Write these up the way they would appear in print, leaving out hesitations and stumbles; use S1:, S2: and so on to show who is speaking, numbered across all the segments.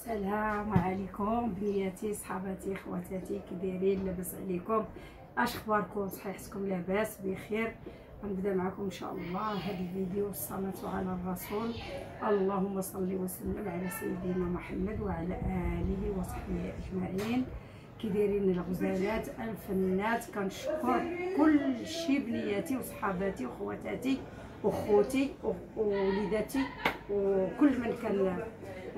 S1: السلام عليكم بنياتي صحاباتي خواتاتي، كي دايرين؟ لاباس عليكم؟ اش اخباركم؟ صحيحتكم لاباس بخير؟ غنبدا معكم ان شاء الله هذا الفيديو الصلاه على الرسول. اللهم صل وسلم على سيدنا محمد وعلى اله وصحبه اجمعين. كي دايرين الغزالات الفنات؟ كنشكر كل شي بنياتي وصحاباتي وخواتاتي وخوتي ووليداتي وكل من كان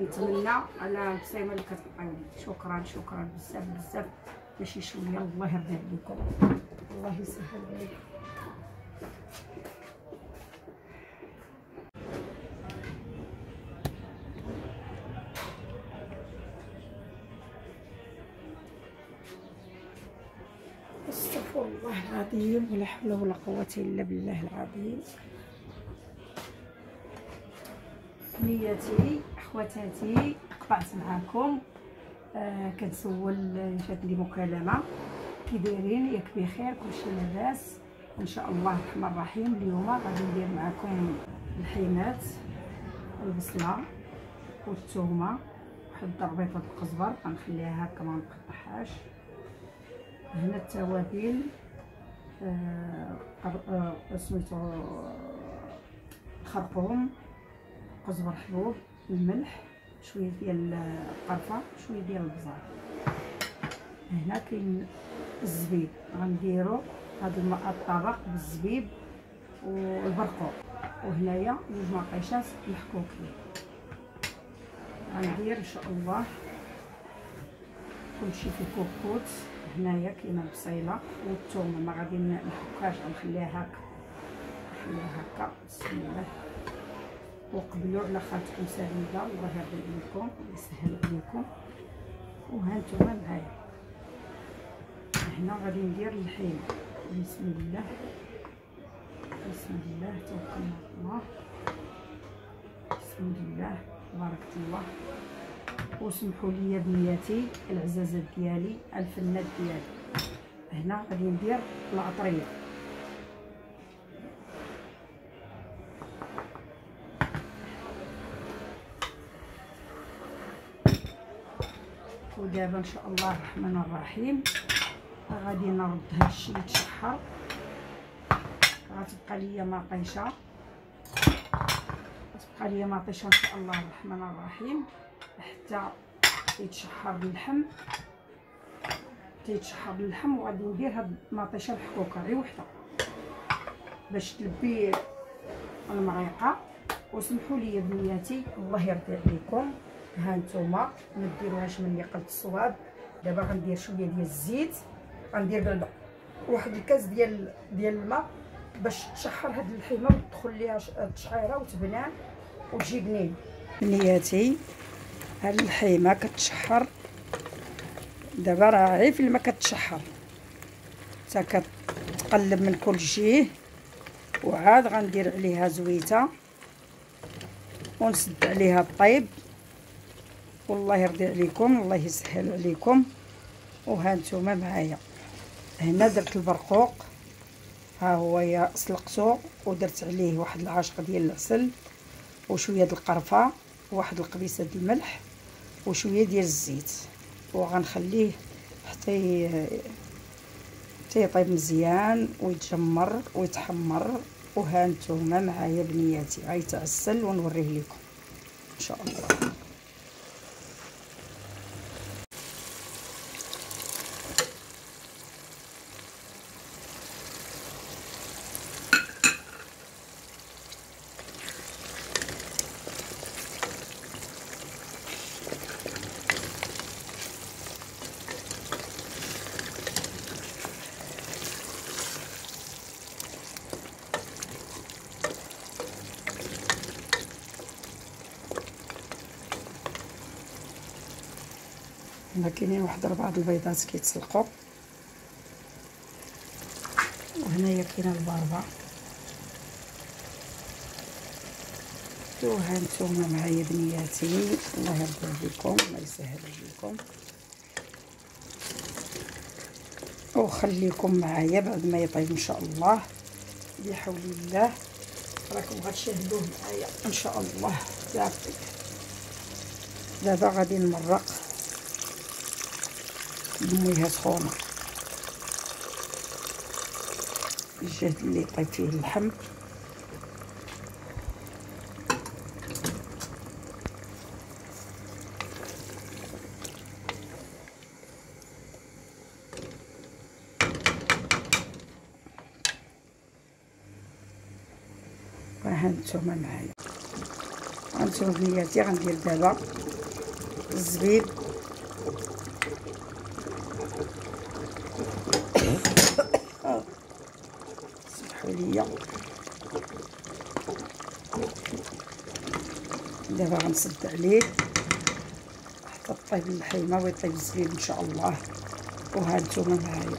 S1: نتمنى على البصيمه اللي كتعطيوني. شكرا شكرا بزاف بزاف، ماشي شويه. الله يرضي عليكم، الله يسهل عليكم. استغفر الله العظيم، ولا حول ولا قوه الا بالله العظيم. بنياتي اخواتاتي، قطعت معاكم كنسول جات لي مكالمه. كي دايرين؟ ياك بخير؟ كلشي لاباس ان شاء الله الرحمن الرحيم. اليوم غادي ندير معكم الحيمات، البصله والثومه، واحد ضربيطه القزبر غنخليها هكا ما نقطعهاش. هنا التوابل سميتو الخرقوم، قزبر حبوب، الملح، شويه ديال القرفه، شويه ديال البزار. هنا كاين الزبيب، غنديرو هذا الماء الطبق بالزبيب والبرقوق. وهنايا جوج مقيشات محكوكين. غندير ان شاء الله كلشي في كوكوت. هنايا كاينه البصيله والثومه، ما غادي نحكهاش، غنخليها هكا، نخليها هكا. بسم الله. وقبلوا على خالتكم سعيده، الله يرضي عليكم ويسهل عليكم. وها نتوما معايا. هنا غادي ندير اللحيم. بسم الله بسم الله، توكلنا على الله. بسم الله بارك الله. وسمحوا لي بنياتي العزازات ديالي الفنات ديالي. هنا غادي ندير العطريه. ودابا ان شاء الله الرحمن الرحيم غادي نرد هادشي يتشحر. غتبقى ليا مطيشه، غتبقى ليا مطيشه ان شاء الله الرحمن الرحيم حتى يتشحر اللحم. تيتشحر اللحم وغادي ندير هاد المطيشه الحكوكه غير وحده باش تلبي المريقه. وسمحوا لي بنياتي الله يرضي عليكم، ها نتوما ما ديروهاش من يقلت الصواب. دابا غندير شويه ديال الزيت، غندير بعدا واحد الكاس ديال الماء باش تشحر هاد اللحيمه وتدخل ليها التشعيره وتبنان وتجي بنين. بنياتي هاد اللحيمه كتشحر دابا، راه غير في الماء كتشحر حتى كتقلب من كل جهه. وعاد غندير عليها زويته ونسد عليها الطيب. والله يرضي عليكم، الله يسهل عليكم. وها نتوما معايا. هنا درت البرقوق، ها هو يا سلقته ودرت عليه واحد العاشق ديال العسل وشويه د القرفه وواحد القبيصه ديال الملح وشويه ديال الزيت. وغنخليه حتى يطيب مزيان ويتجمر ويتحمر. وها نتوما معايا بنياتي غيتعسل ونوريه لكم ان شاء الله. هنا كاينين واحد 4 البيضات كيتسلقوا. وهنايا كاينه الباربه. وها نتوما معايا بنياتي الله يرضي عليكم، الله يسهل عليكم. وخليكم معايا بعد ما يطيب ان شاء الله بحول الله. راكم غتشاهدوه معايا ان شاء الله. صافي دابا غادي نمرق بميها سخونه الجهد اللي طيب فيه اللحم. ها نتوما معايا، هانتوما بنياتي غندير دابا الزبيب سمحوا لي. دابا غنسد عليه حتى طيب اللحيمه ويطيب الزبيب ان شاء الله. وها نتوما معايا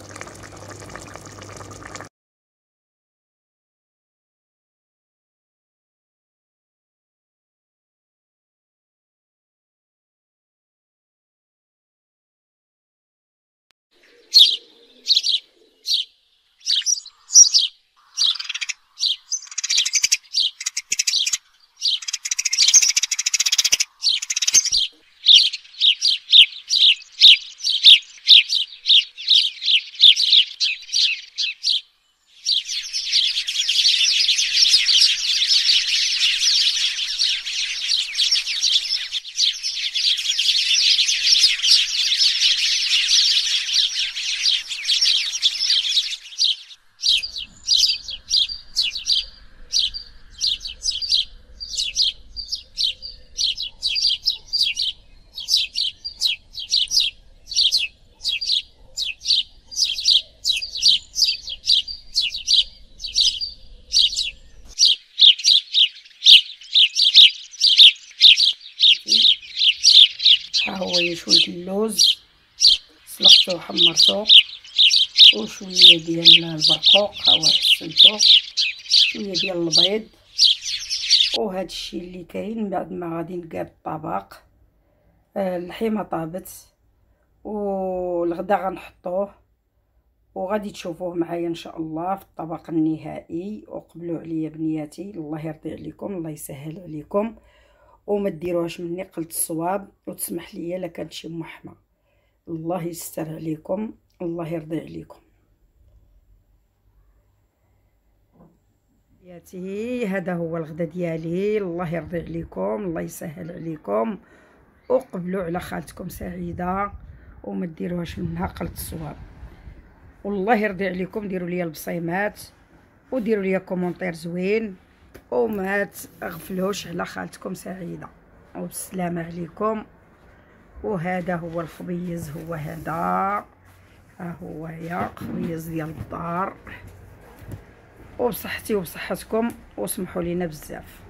S1: ها هو شويه اللوز سلقته وحمرته، وشويه ديال البرقوق ها هو حسنته، شويه ديال البيض، وهذا الشيء اللي كاين. من بعد ما غادي نقاد الطبق اللحيمه طابت والغدا غنحطوه وغادي تشوفوه معايا ان شاء الله في الطبق النهائي. وقبلوا عليا بنياتي، الله يرضي عليكم، الله يسهل عليكم، وما ديروهاش مني قلت الصواب. وتسمح لي الا كانت شي محمه، الله يستر عليكم، الله يرضي عليكم بنياتي. هذا هو الغدا ديالي، الله يرضي عليكم، الله يسهل عليكم، وقبلوا على خالتكم سعيده وما ديروهاش منها قلت الصواب. والله يرضي عليكم ديروا لي البصيمات وديروا لي كومونتير زوين، وما تغفلوش على خالتكم سعيده. وبالسلامه عليكم. وهذا هو الخبيز، هو هذا، ها هو يا خبيز ديال الدار، وبصحتي وبصحتكم، وسمحوا لينا بزاف.